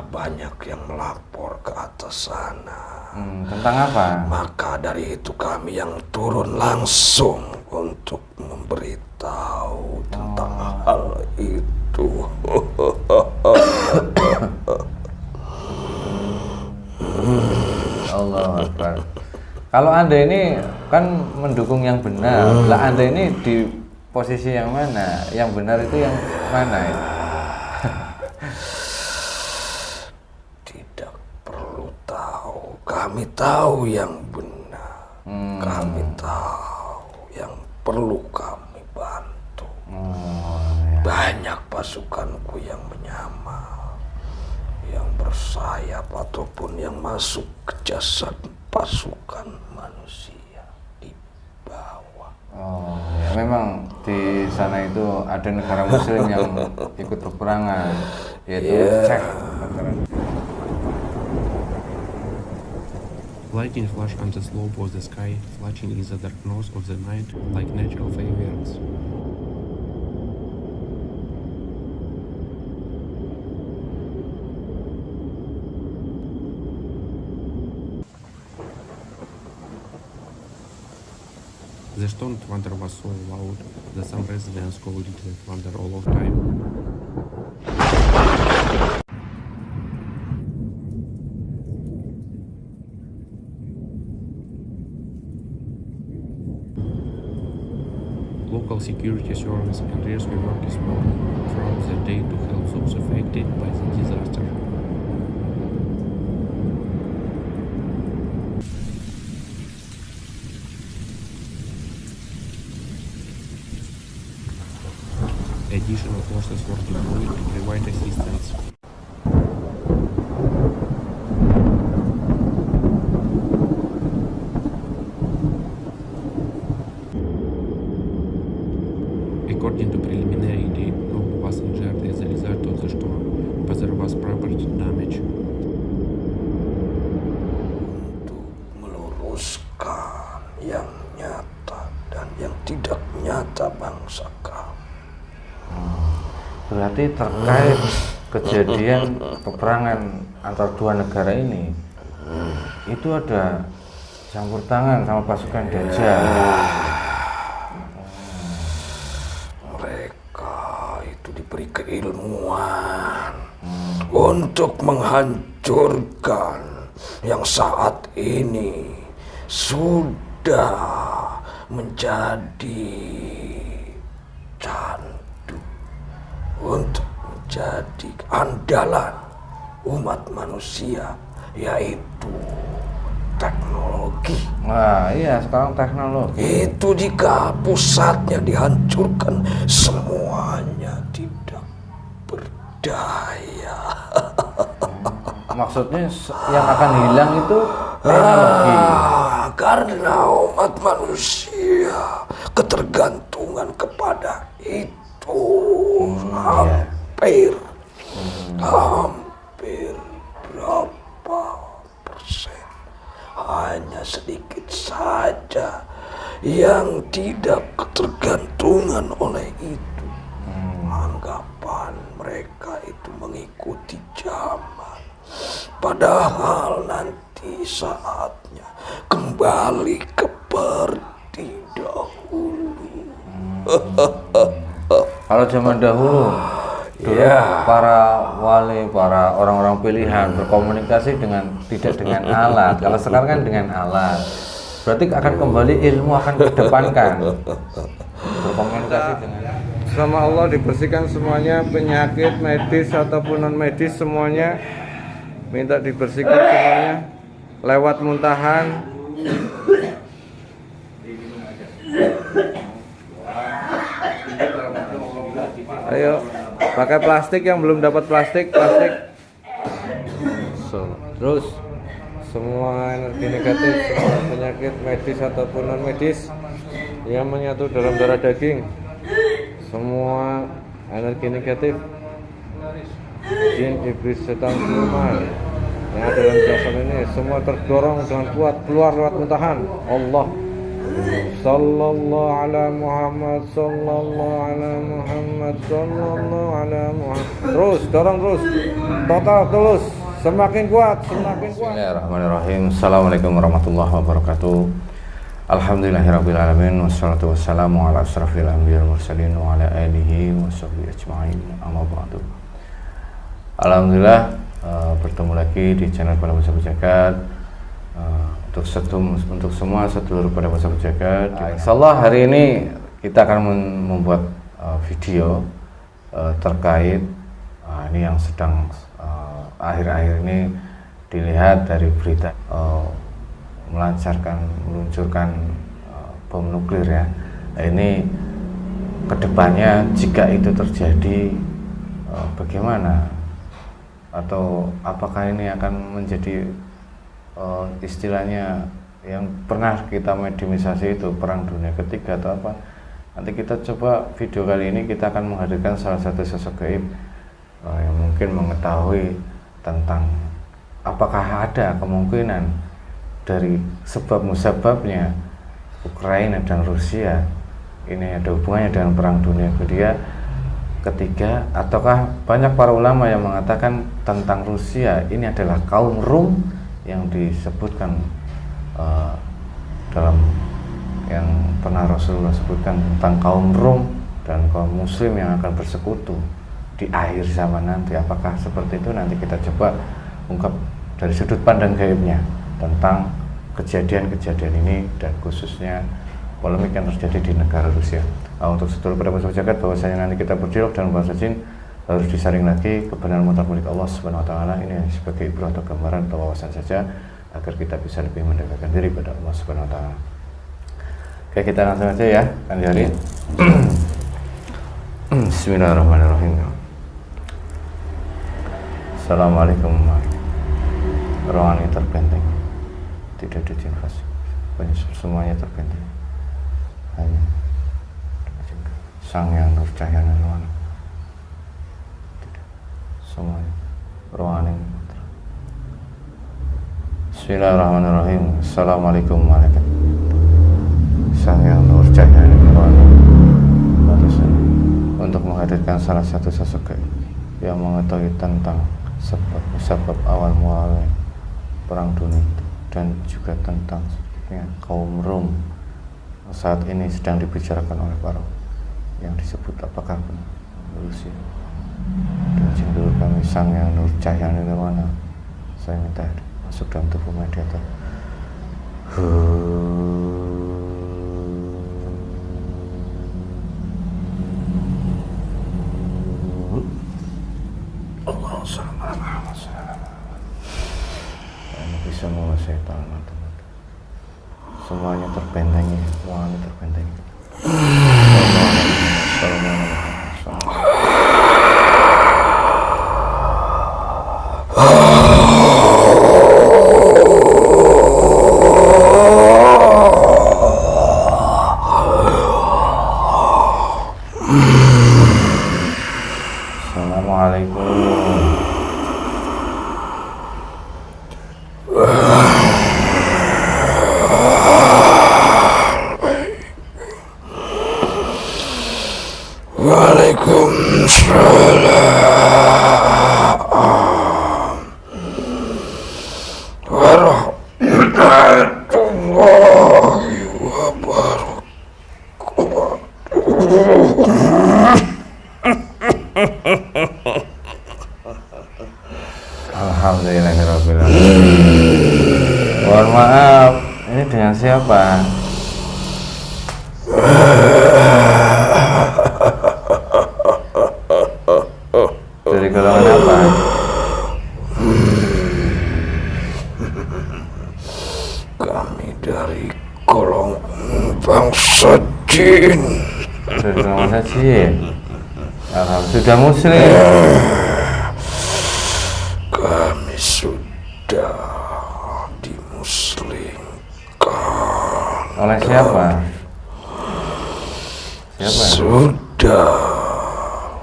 banyak yang melapor ke atas sana. Tentang apa? Maka dari itu kami yang turun langsung untuk memberitahu tentang hal itu. Allah Akbar. Kalau Anda ini kan mendukung yang benar, lah Anda ini di posisi yang mana? Yang benar itu yang mana itu? Tidak perlu tahu, kami tahu yang benar. Kami tahu yang perlu kami bantu. Banyak pasukanku yang menyamar, yang bersayap ataupun yang masuk ke jasad pasukan manusia di bawah. Oh, ya memang di sana itu ada negara muslim yang ikut peperangan, yaitu Czech. Lightning flash on the slope of the sky, flashing in the darkness of the night like natural fireworks. The storm thunder was so loud that some residents called it the thunder all of time. Local security service and rescue workers worked throughout the day to help those affected by the disaster. Additional forces were deployed to provide assistance. According to preliminary data, no one was injured as a result of the storm, but there was property damage. Untuk meluruskan yang nyata dan yang tidak nyata bangsa kami. Berarti terkait kejadian peperangan antar dua negara ini, itu ada campur tangan sama pasukan Dajjal. Mereka itu diberi keilmuan untuk menghancurkan yang saat ini sudah menjadi candu untuk menjadi andalan umat manusia, yaitu teknologi. Nah, iya sekarang teknologi. Itu jika pusatnya dihancurkan, semuanya tidak berdaya. Maksudnya yang akan hilang itu teknologi. Karena umat manusia ketergantungan kepada itu hampir berapa persen? Hanya sedikit saja yang tidak ketergantungan oleh itu. Anggapan mereka itu mengikuti zaman, padahal nanti saatnya kembali seperti dahulu. Kalau zaman dahulu, dulu para wali, para orang-orang pilihan berkomunikasi tidak dengan alat. Kalau sekarang kan dengan alat. Berarti akan kembali ilmu akan kedepankan. Berkomunikasi dengan sama Allah, dibersihkan semuanya, penyakit medis ataupun non medis semuanya minta dibersihkan semuanya lewat muntahan. Ayo pakai plastik, yang belum dapat plastik. Terus semua energi negatif, semua penyakit medis ataupun non medis yang menyatu dalam darah daging, semua energi negatif, jin, iblis, setan, siluman yang ada dalam jasad ini semua terdorong dengan kuat keluar lewat muntahan Allah. Sallallahu ala Muhammad, sallallahu ala Muhammad, sallallahu ala Muhammad. Terus, dorong terus. Total terus. Semakin kuat, semakin kuat. Bismillahirrahmanirrahim. Assalamualaikum warahmatullahi wabarakatuh. Alhamdulillahirrabbilalamin. Wassalatu wassalamu ala asrafil anbiya wal mursalin wa ala alihi wa sahbihi ajma'in. Amma ba'du. Alhamdulillah, bertemu lagi di channel Pada Masa Jagat. Untuk semua sedulur Pada Masa Jagat. Insyaallah hari ini kita akan membuat video terkait ini yang sedang akhir-akhir ini dilihat dari berita meluncurkan bom nuklir ya. Nah, ini kedepannya jika itu terjadi bagaimana, atau apakah ini akan menjadi istilahnya yang pernah kita mediumisasi itu perang dunia ketiga atau apa. Nanti kita coba video kali ini kita akan menghadirkan salah satu sosok gaib yang mungkin mengetahui tentang apakah ada kemungkinan dari sebab musababnya Ukraina dan Rusia ini ada hubungannya dengan perang dunia ketiga, ataukah banyak para ulama yang mengatakan tentang Rusia ini adalah kaum Rum yang disebutkan dalam yang pernah Rasulullah sebutkan tentang kaum Rum dan kaum Muslim yang akan bersekutu di akhir zaman nanti. Apakah seperti itu? Nanti kita coba ungkap dari sudut pandang gaibnya tentang kejadian-kejadian ini dan khususnya polemik yang terjadi di negara Rusia. Untuk seluruh Pada Masa Jagat, bahwasanya nanti kita berdialog dalam bahasa jin harus disaring lagi kebenaran mutlak milik Allah Subhanahu wa taala. Ini sebagai ibrah atau gambaran atau wawasan saja agar kita bisa lebih mendekatkan diri pada Allah Subhanahu wa taala. Oke, kita langsung aja ya, Andi Hari. Bismillahirrahmanirrahim. Assalamualaikum warahmatullahi. Ruangan terbenteng, tidak ada invasi, semuanya terbenteng. Hanya Sang Yang Nur Cahaya Nirwana, tidak, semuanya ruangan ini. Bismillahirrahmanirrahim. Assalamualaikum warahmatullahi wabarakatuh. Sang Yang Nur Cahaya Nirwana, untuk menghadirkan salah satu sosok yang mengetahui tentang sebab awal mualanya perang dunia dan juga tentang kaum Rom saat ini sedang dibicarakan oleh para yang disebut apakah benar Rusia. Dan jindul kami Sang Yang Nur Cahaya Nirwana, saya minta masuk dalam tubuh mediator. Ini bisa menguasai tangan semuanya terbentengi, ruangan terbentengi. Alhamdulillahirrahmanirrahim. Mohon maaf, ini dengan siapa? Dari golongan apa? Kami dari golongan bangsa jin. Dari golongan bangsa jin. Alhamdulillah, sudah muslim. Kami sudah dimuslimkan. Oleh siapa? Siapa? Sudah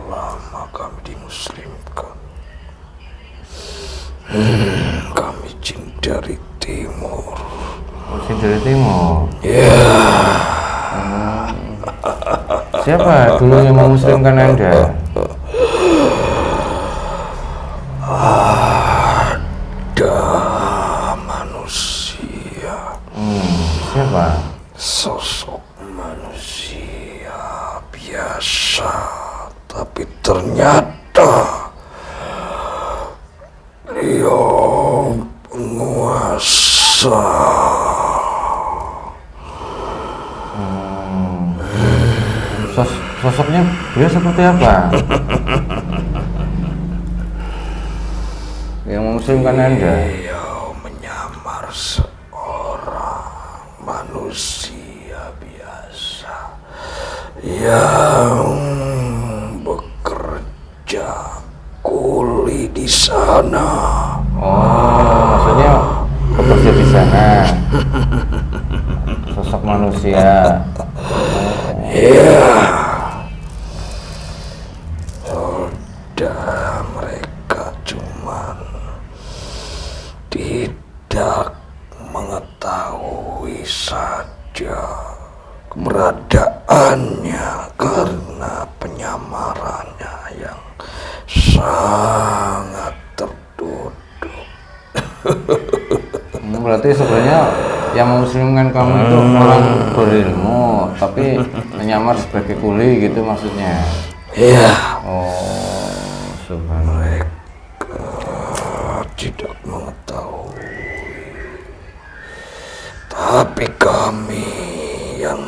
lama kami dimuslimkan. Kami jin dari timur. Muslim dari timur. Ya, Siapa dulu yang memuslimkan Anda? ada manusia, Siapa? sosok manusia biasa, tapi ternyata beliau penguasa. Sosoknya beliau seperti apa? Yang memuslimkan Anda? Beliau menyamar seorang manusia biasa yang bekerja kuli di sana. Oh, maksudnya bekerja di sana. Sosok manusia. Ya, sudah mereka cuman tidak mengetahui saja keberadaannya karena penyamarannya yang sangat tertutup. Berarti sebenarnya yang memuslimkan kamu itu orang berilmu, tapi menyamar sebagai kuli gitu maksudnya. Ya, Oh, subhanallah. tidak mengetahui, tapi kami yang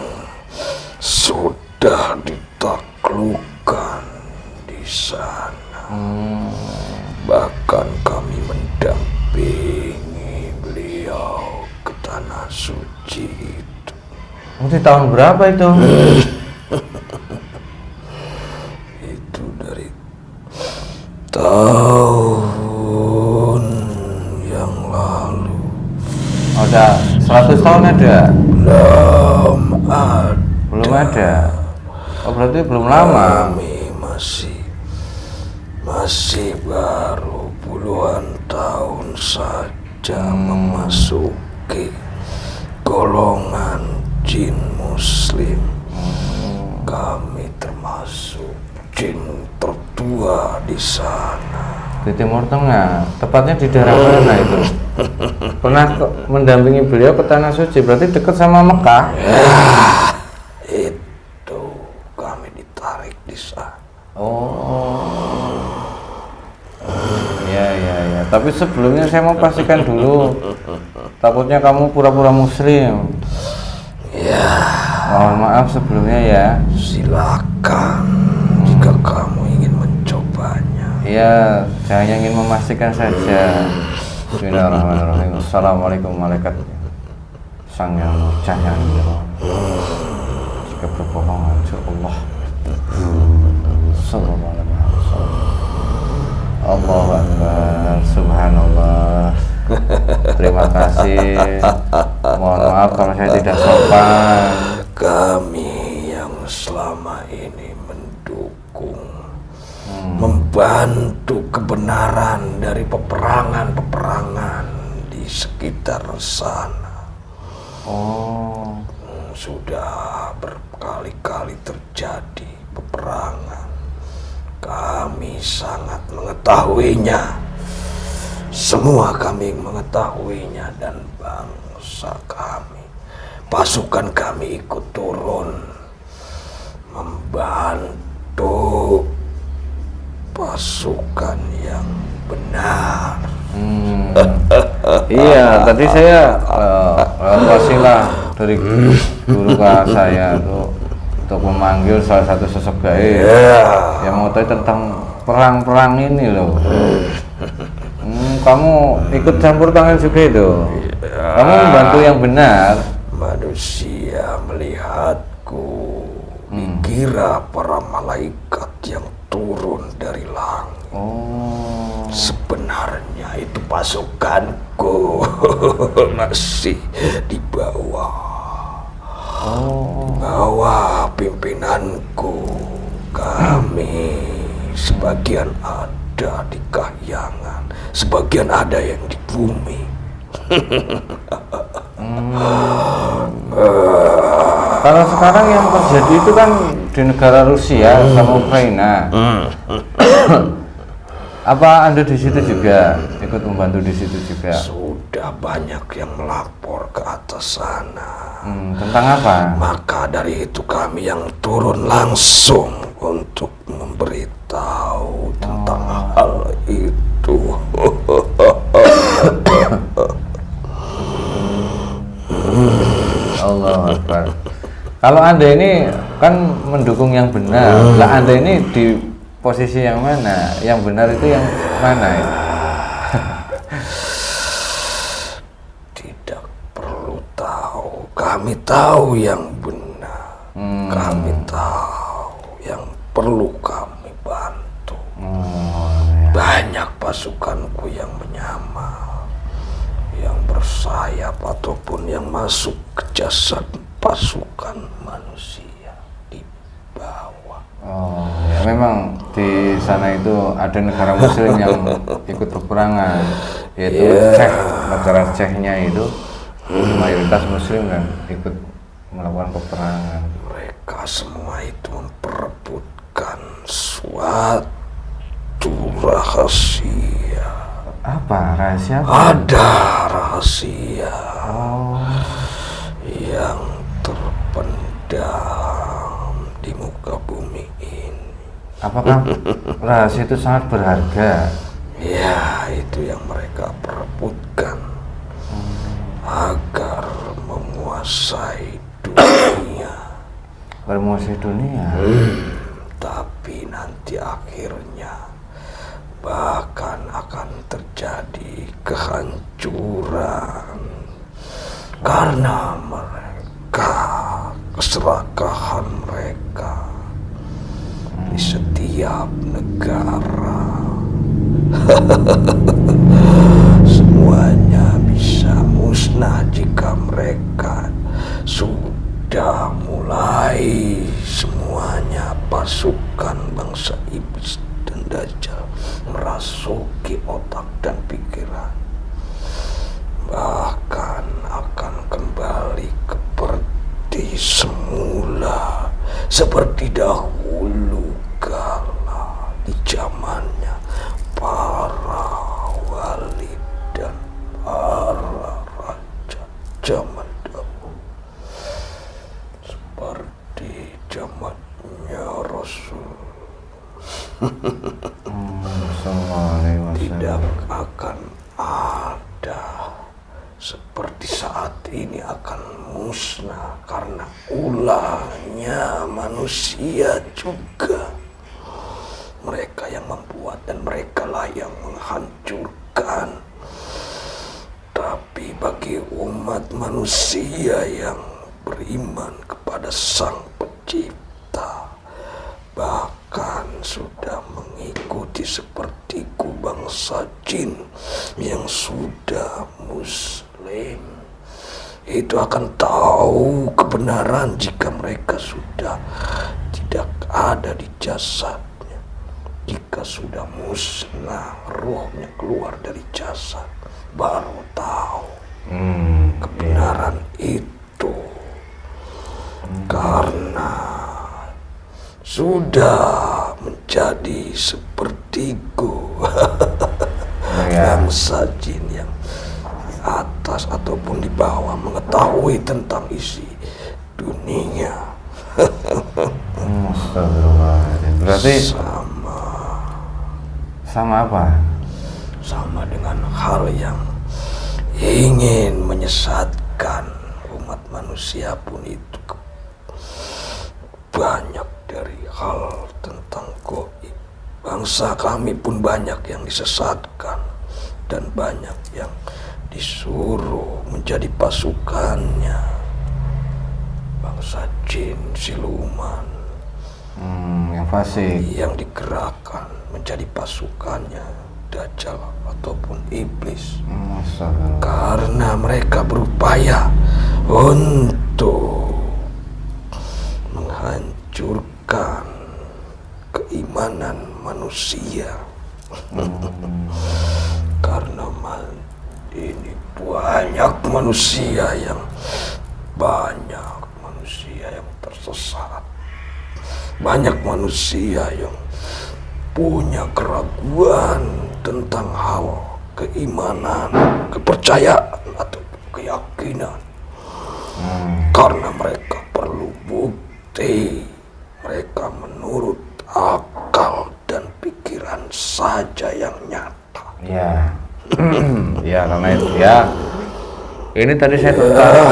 sudah ditaklukkan di sana, bahkan kami mendampingi beliau ke tanah suci itu. Di tahun berapa itu? Itu dari tahun yang lalu. Oh, udah 100 tahun ada? Belum ada. Belum ada. Oh, berarti belum lama. Kami masih baru puluhan tahun saja memasuki golongan jin muslim. Kami termasuk jin tertua di sana. Di Timur Tengah, tepatnya di daerah mana itu? Pernah mendampingi beliau ke tanah suci, berarti dekat sama Mekah? Itu kami ditarik di sana. Oh, ya. Tapi sebelumnya saya mau pastikan dulu, takutnya kamu pura-pura muslim. Ya, Mohon maaf sebelumnya ya. silakan jika kamu ingin mencobanya. Ya, saya hanya ingin memastikan saja. Bismillahirrahmanirrahim. Assalamualaikum malaikat sang yang cahaya. Jika berbohong hancur Allah. Sallallahu alaihi wasallam. Allahu Akbar. Subhanallah. Terima kasih. Mohon maaf kalau saya tidak sopan. Kami yang selama ini mendukung, membantu kebenaran dari peperangan-peperangan di sekitar sana. Oh, Sudah berkali-kali terjadi peperangan. Kami sangat mengetahuinya. Semua kami mengetahuinya dan bangsa kami. Pasukan kami ikut turun membantu pasukan yang benar. iya. Tadi saya wasilah dari guru saya untuk memanggil salah satu sosok gaib yang mau tahu tentang perang-perang ini loh. Kamu ikut campur tangan juga itu. Kamu membantu yang benar. Manusia melihatku, dikira para malaikat yang turun dari langit. Oh, Sebenarnya itu pasukanku masih di bawah pimpinanku. Kami sebagian ada di kahyangan, sebagian ada yang di bumi. Kalau sekarang yang terjadi itu kan di negara Rusia sama Ukraina. Apa Anda di situ juga ikut membantu di situ juga? Sudah banyak yang melapor ke atas sana. Tentang apa? Maka dari itu kami yang turun langsung untuk memberitahu tentang hal itu. Allah Akbar. Kalau Anda ini kan mendukung yang benar, lah Anda ini di posisi yang mana? Yang benar itu yang mana ya? Tidak perlu tahu, kami tahu yang benar. Kami tahu yang perlu kami bantu. Banyak pasukanku yang menyamar, yang bersayap ataupun yang masuk ke jasad pasukan manusia di bawah. Oh, ya memang di sana itu ada negara Muslim yang ikut peperangan, yaitu Czech. Negara Czechnya itu mayoritas Muslim kan ikut melakukan peperangan. Mereka semua itu memperebutkan suatu rahasia. Apa rahasia? Apa? Ada rahasia yang terpendam di muka bumi ini. Apakah rahasia itu sangat berharga? Ya, itu yang mereka perebutkan agar menguasai dunia. Bermuasai dunia. Tapi nanti akhirnya bahkan akan terjadi kehancuran karena mereka, keserakahan mereka di setiap negara. Semuanya bisa musnah jika mereka sudah mulai semuanya pasukan bangsa iblis dan dajjal merasuki otak dan pikiran, bahkan akan kembali seperti semula, seperti dahulu kala di zamannya para wali dan para raja zaman dahulu, seperti zamannya Rasul. Tidak akan ada seperti saat ini akan musnah karena ulahnya manusia juga. Mereka yang membuat dan mereka lah yang menghancurkan. Tapi bagi umat manusia yang beriman kepada Sang Pencipta, bahkan sudah mengikuti sepertiku bangsa jin yang sudah muslim, itu akan tahu kebenaran jika mereka sudah tidak ada di jasadnya. Jika sudah musnah, rohnya keluar dari jasad, baru tahu kebenaran itu. Karena sudah menjadi sepertiku bangsa jin yang di atas ataupun di bawah mengetahui tentang isi dunia. Astagfirullahaladzim. Berarti sama apa? Sama dengan hal yang ingin menyesatkan umat manusia pun itu. Banyak dari hal tentang gaib. Bangsa kami pun banyak yang disesatkan dan banyak yang disuruh menjadi pasukannya. Bangsa jin, siluman, yang fasik, yang digerakkan menjadi pasukannya dajjal ataupun iblis. Karena mereka berupaya untuk menghancurkan keimanan manusia. Karena ini banyak banyak manusia yang tersesat. Banyak manusia yang punya keraguan tentang hal keimanan, kepercayaan atau keyakinan. Karena mereka perlu bukti. Mereka menurut akal dan pikiran saja yang nyata. Ya. Ya, karena itu ya. Ini tadi saya tertarik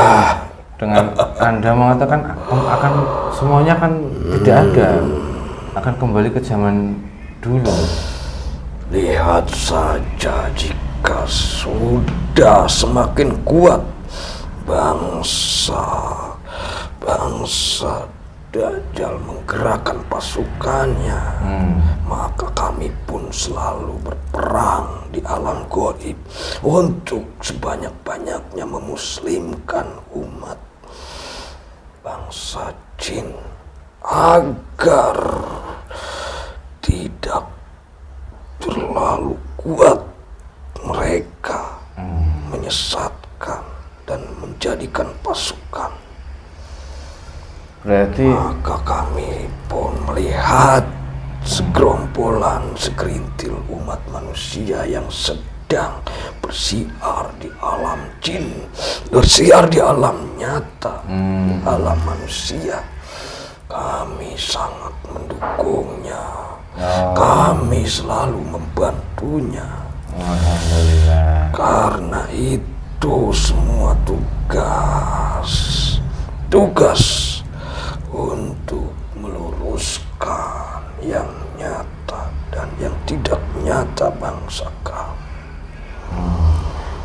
dengan Anda mengatakan akan semuanya kan tidak ada, akan kembali ke zaman dulu. Lihat saja jika sudah semakin kuat bangsa Dajjal menggerakkan pasukannya, maka kami pun selalu berperang di alam gaib untuk sebanyak-banyaknya memuslimkan umat bangsa jin agar tidak terlalu kuat mereka menyesatkan dan menjadikan pasukan. Berarti Maka kami pun melihat segerintil umat manusia yang sedang bersiar di alam jin, bersiar di alam nyata, alam manusia. Kami sangat mendukungnya. Kami selalu membantunya. alhamdulillah. Karena itu semua tugas untuk meluruskan yang nyata dan yang tidak nyata bangsa kami.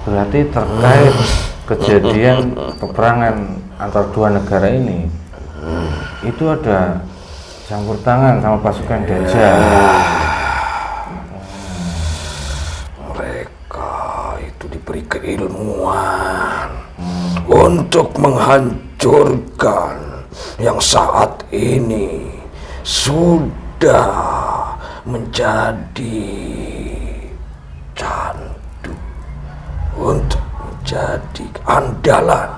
Berarti terkait kejadian peperangan antar dua negara ini, itu ada campur tangan sama pasukan Dajjal. Mereka itu diberi keilmuan untuk menghancurkan yang saat ini sudah menjadi candu, untuk menjadi andalan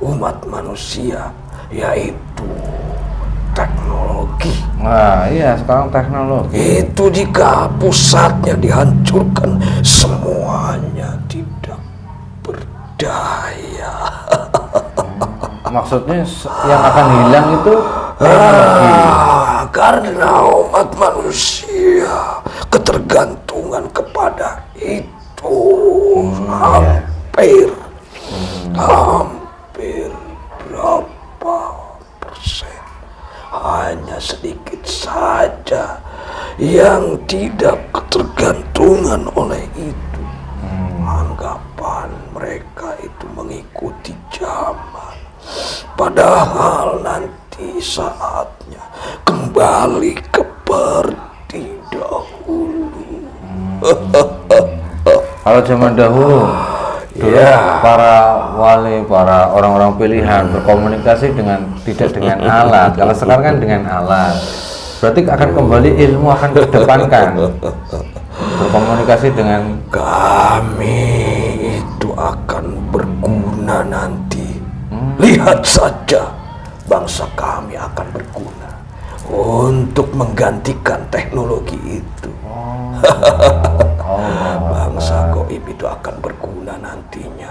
umat manusia, yaitu teknologi. Nah, iya sekarang teknologi. Itu jika pusatnya dihancurkan, semuanya tidak berdaya. Maksudnya yang akan hilang itu teknologi. Karena umat manusia ketergantungan kepada itu hampir berapa persen, hanya sedikit saja yang tidak ketergantungan oleh itu. Anggapan mereka itu mengikuti zaman, padahal nanti saatnya kembali seperti dahulu. Kalau zaman dahulu, para wali, para orang-orang pilihan berkomunikasi tidak dengan alat. Kalau sekarang kan dengan alat. Berarti akan kembali ilmu akan kedepankan. Berkomunikasi dengan Kami itu akan berguna nanti. Lihat saja, bangsa kami akan berguna untuk menggantikan teknologi itu. Bangsa gaib itu akan berguna nantinya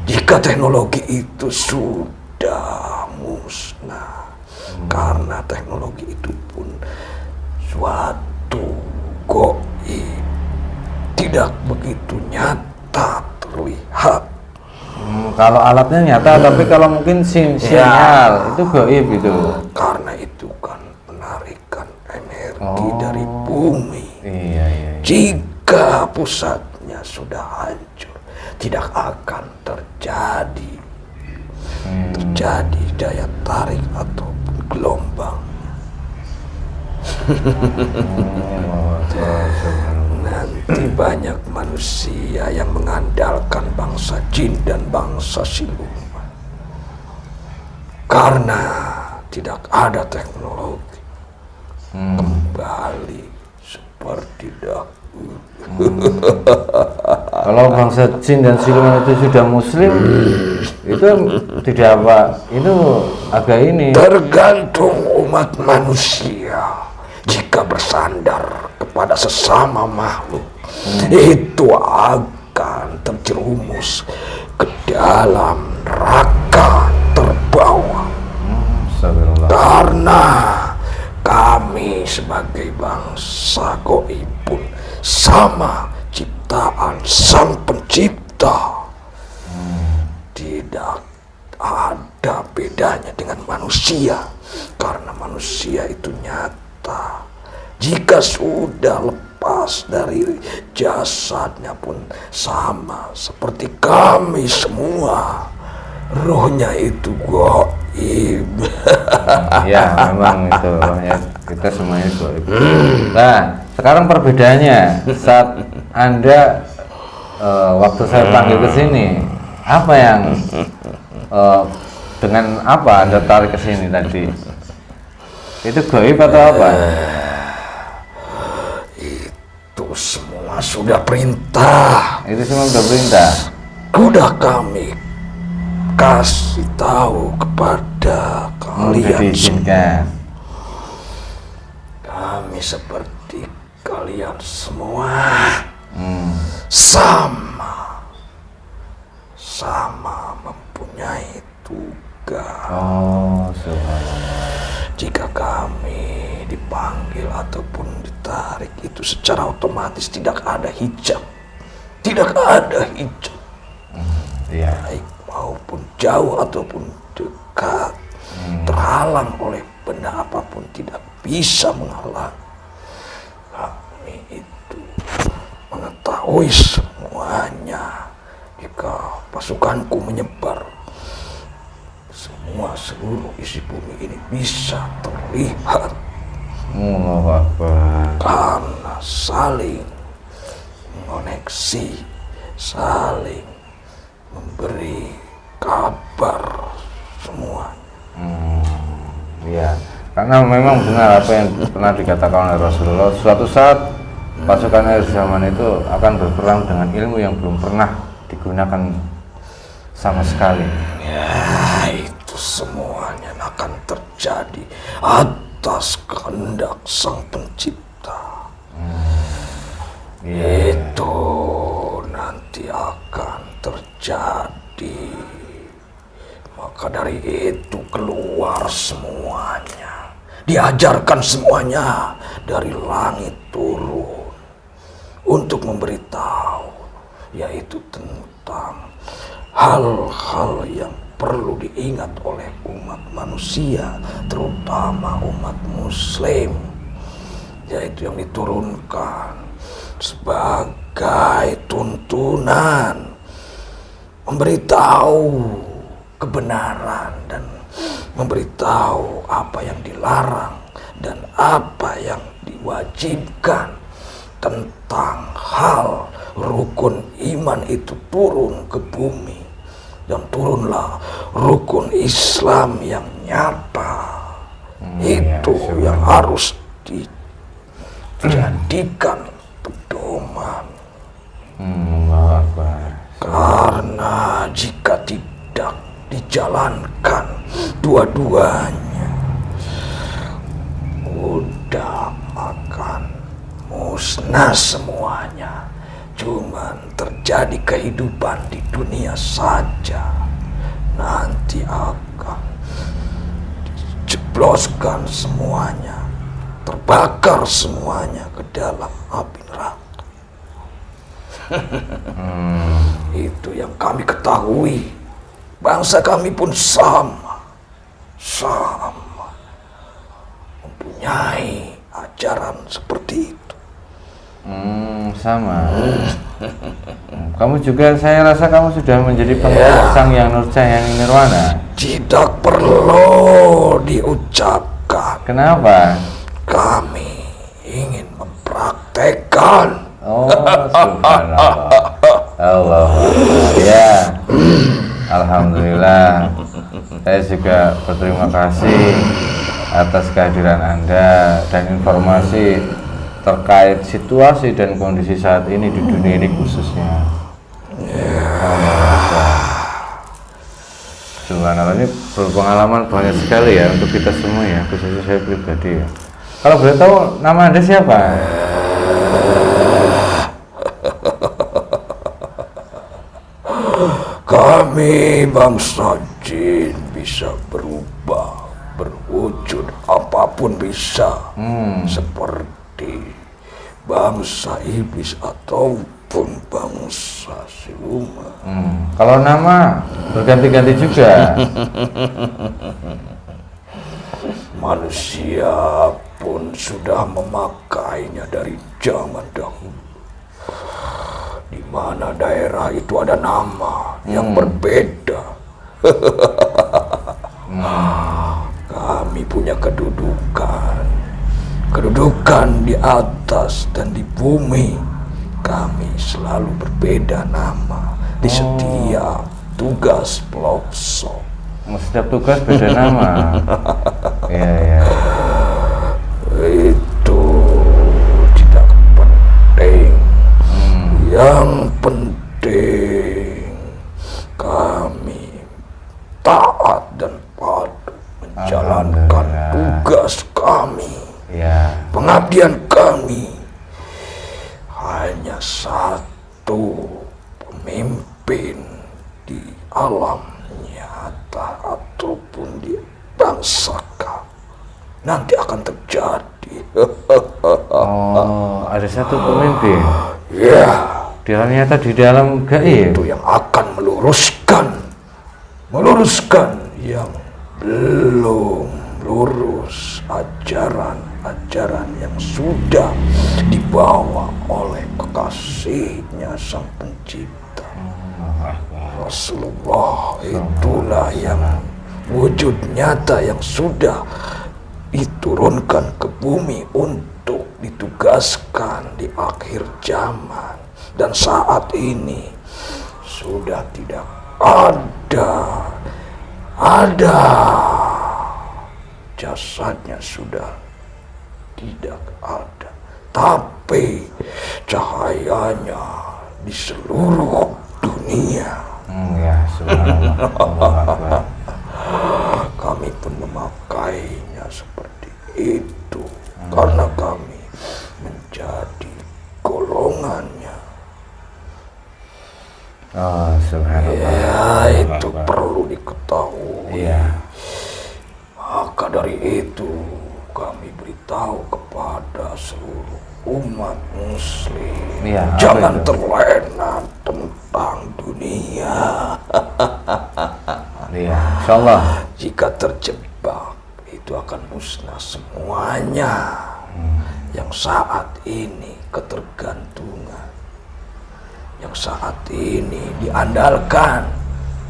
jika teknologi itu sudah musnah. Karena teknologi itu pun suatu gaib, tidak begitu nyata terlihat. kalau alatnya nyata, tapi kalau mungkin sinyal itu gaib gitu. Karena itu kan penarikan energi dari bumi. Iya. Jika pusatnya sudah hancur, tidak akan terjadi daya tarik ataupun gelombang. Nanti banyak manusia yang mengandalkan bangsa jin dan bangsa siluman. Karena tidak ada teknologi, kembali seperti dahulu. Kalau bangsa jin dan siluman itu sudah muslim, itu tidak apa, itu agak ini. Tergantung umat manusia. Jika bersandar kepada sesama makhluk, itu akan terjerumus ke dalam neraka terbawa. Karena kami sebagai bangsa Goib pun sama ciptaan Sang Pencipta. Tidak ada bedanya dengan manusia, karena manusia itu nyata. Jika sudah lepas dari jasadnya pun sama seperti kami semua. Rohnya itu goib. Ya, memang itu rohnya kita semuanya goib. Nah, sekarang perbedaannya saat Anda waktu saya panggil ke sini, apa yang dengan apa Anda tarik ke sini tadi? Itu goib atau apa? Itu semua sudah perintah. Itu semua sudah perintah. Sudah kami kasih tahu kepada Sudah kalian semua. diizinkan. Kami seperti kalian semua. Sama mempunyai tugas. Oh, subhanallah. Jika kami dipanggil ataupun ditarik, itu secara otomatis tidak ada hijab. Tidak ada hijab. Iya. Baik maupun jauh ataupun dekat, terhalang oleh benda apapun tidak bisa menghalang. Kami itu mengetahui semuanya. Jika pasukanku menyebar, semua seluruh isi bumi ini bisa terlihat. Allahu Akbar. Karena saling mengoneksi, saling memberi kabar semua. Iya, karena memang benar apa yang pernah dikatakan oleh Rasulullah. Suatu saat pasukan akhir zaman itu akan berperang dengan ilmu yang belum pernah digunakan sama sekali. Ya, itu semuanya akan terjadi atas kehendak Sang Pencipta. Itu nanti akan terjadi. Maka dari itu keluar semuanya, diajarkan semuanya dari langit turun untuk memberitahu, yaitu tentang hal-hal yang perlu diingat oleh umat manusia, terutama umat muslim, yaitu yang diturunkan sebagai tuntunan, memberitahu kebenaran dan memberitahu apa yang dilarang dan apa yang diwajibkan tentang hal rukun iman itu turun ke bumi, dan turunlah rukun Islam yang nyata. Itu yang harus dijadikan pedoman. Allahu Akbar. Karena jika tidak dijalankan dua-duanya, udah akan musnah semuanya. Cuman terjadi kehidupan di dunia saja. Nanti akan dijebloskan semuanya, terbakar semuanya ke dalam api neraka. Itu yang kami ketahui. Bangsa kami pun sama mempunyai ajaran seperti itu. Sama. Kamu juga, saya rasa kamu sudah menjadi pengikut Sang Yang Nurjaya yang Nirwana. Tidak perlu diucapkan. Kenapa? Kami ingin mempraktekkan. Oh, subhanallah. Allah. Ya. Alhamdulillah. Saya juga berterima kasih atas kehadiran Anda dan informasi terkait situasi dan kondisi saat ini di dunia ini khususnya. Subhanallah, ini berpengalaman banyak sekali ya untuk kita semua ya, khususnya saya pribadi ya. Kalau boleh tahu nama Anda siapa? Kami bangsa jin bisa berubah, berwujud apapun bisa, seperti bangsa iblis ataupun bangsa siluman. Kalau nama berganti-ganti juga. Manusia pun sudah memakainya dari zaman dahulu. Di mana daerah itu ada nama yang berbeda. Kami punya kedudukan di atas dan di bumi. Kami selalu berbeda nama di setiap tugas pelosok. Setiap tugas beda nama. Iya. Itu tidak penting. Yang penting kami taat dan patuh menjalankan tugas kami. Ya. Pengabdian kami hanya satu, pemimpin di alam nyata ataupun di bangsa kami. Nanti akan terjadi. Oh, ada satu pemimpin. Ya. Di alam nyata, di dalam gaib. Itu yang akan meluruskan yang belum lurus, ajaran yang sudah dibawa oleh kekasihnya Sang Pencipta. Rasulullah itulah yang wujud nyata yang sudah diturunkan ke bumi untuk ditugaskan di akhir zaman. Dan saat ini sudah tidak ada jasadnya, sudah tidak ada, tapi cahayanya di seluruh dunia. Ya, subhanallah. Kami pun memakainya seperti itu karena kami menjadi golongannya. Oh, subhanallah. Ya, itu perlu diketahui. Iya. Maka dari itu kami beritahu kepada seluruh umat muslim, Iya, jangan itu? terlena tentang dunia. Iya, insyaallah. Jika terjebak, itu akan musnah semuanya. Yang saat ini ketergantungan, yang saat ini diandalkan,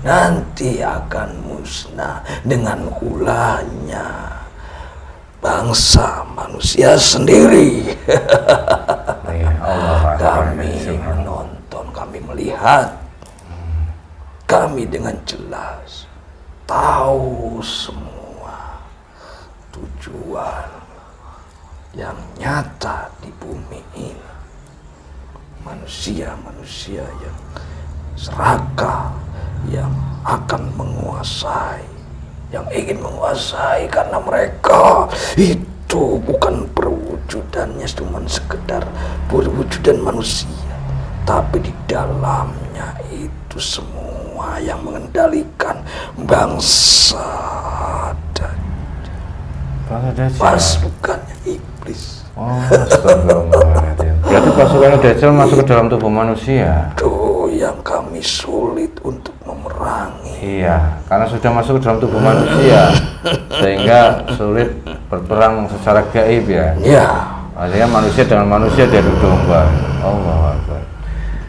nanti akan musnah dengan ulahnya bangsa manusia sendiri. Iya, Allah Kami menonton, kami melihat, kami dengan jelas tahu semua tujuan yang nyata di bumi ini. Manusia-manusia yang serakah, yang akan menguasai, yang ingin menguasai, karena mereka itu bukan perwujudannya cuma sekedar perwujudan manusia, tapi di dalamnya itu semua yang mengendalikan bangsa dan pasukannya iblis. Oh, astagfirullahaladzim. Berarti pasukan Dajjal masuk ke dalam tubuh manusia. Itu yang kami sulit untuk memerangi. Iya, karena sudah masuk ke dalam tubuh manusia, sehingga sulit berperang secara gaib ya. Ya. Artinya manusia dengan manusia diadu domba. Allah Akbar.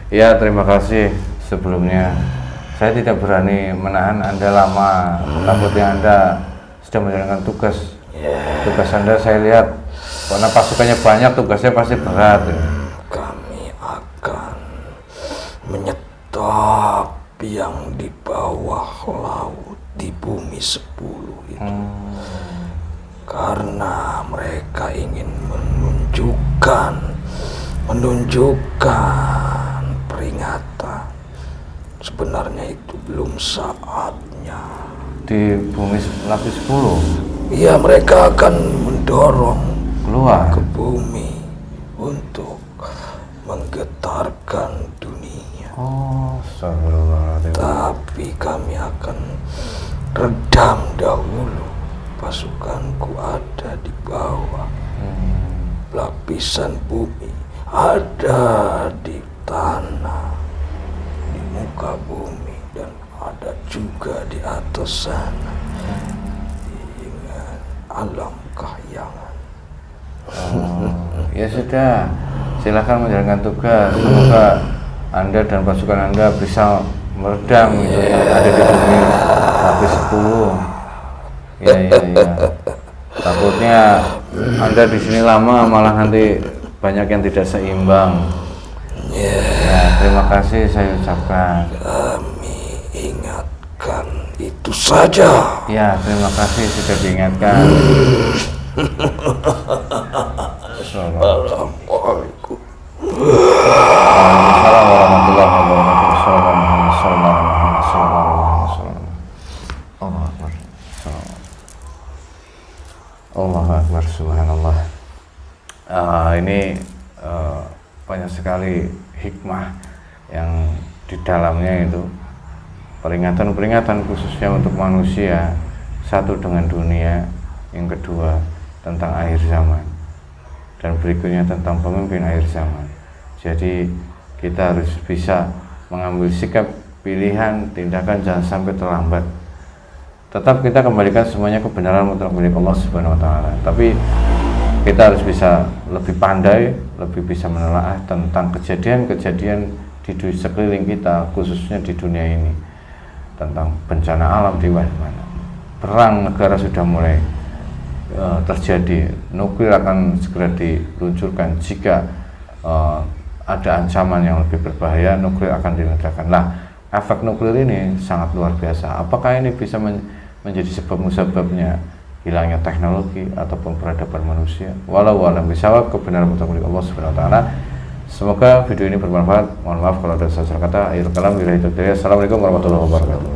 Ya, terima kasih sebelumnya. Saya tidak berani menahan Anda lama, takutnya Anda sedang menjalankan tugas. Tugas Anda saya lihat, karena pasukannya banyak, tugasnya pasti berat. Kami akan menyetop yang di bawah laut di bumi 10 itu. Karena mereka ingin menunjukkan peringatan sebenarnya itu belum saatnya. Di bumi lapis 10 Ya, mereka akan mendorong keluar. ke bumi untuk menggetarkan dunia. Oh, astagfirullahaladzim. Tapi kami akan redam dahulu. Pasukanku ada di bawah. Lapisan bumi ada di tanah, di muka bumi, dan ada juga di atas sana. Dengan alam kahyangan. Ya sudah, silakan menjalankan tugas. Semoga Anda dan pasukan Anda bisa meredam itu yang ada di bumi lapis 10. Ya. Takutnya Anda di sini lama malah nanti banyak yang tidak seimbang. Ya, terima kasih saya ucapkan. Kami ingatkan itu saja. Ya, terima kasih sudah diingatkan. Assalamualaikum. Waalaikumsalam warahmatullahi wabarakatuh. Allahu Akbar. Allahu Akbar, subhanallah. Ini banyak sekali hikmah yang di dalamnya itu peringatan-peringatan khususnya untuk manusia, satu dengan dunia, yang kedua tentang akhir zaman, dan berikutnya tentang pemimpin akhir zaman. Jadi kita harus bisa mengambil sikap, pilihan, tindakan, jangan sampai terlambat. Tetap kita kembalikan semuanya kebenaran mutlak milik Allah Subhanahu wa taala. Tapi kita harus bisa lebih pandai, lebih bisa menelaah tentang kejadian-kejadian di sekeliling kita, khususnya di dunia ini, tentang bencana alam di mana-mana. Perang negara sudah mulai terjadi, nuklir akan segera diluncurkan. Jika ada ancaman yang lebih berbahaya, nuklir akan diledakkan. Nah, efek nuklir ini sangat luar biasa. Apakah ini bisa menjadi sebab musababnya hilangnya teknologi ataupun peradaban manusia? Walau alam bisawab, kebenaran mutlak milik Allah Subhanahu wa taala. Semoga video ini bermanfaat. Mohon maaf kalau ada salah kata. Akhirul kalam, billahi taufiq. Assalamualaikum warahmatullahi wabarakatuh.